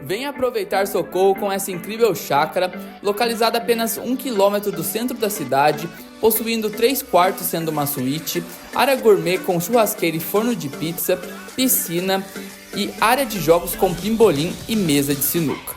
Venha aproveitar Socorro com essa incrível chácara, localizada a apenas 1 km do centro da cidade, possuindo 3 quartos sendo uma suíte, área gourmet com churrasqueira e forno de pizza, piscina e área de jogos com pimbolim e mesa de sinuca.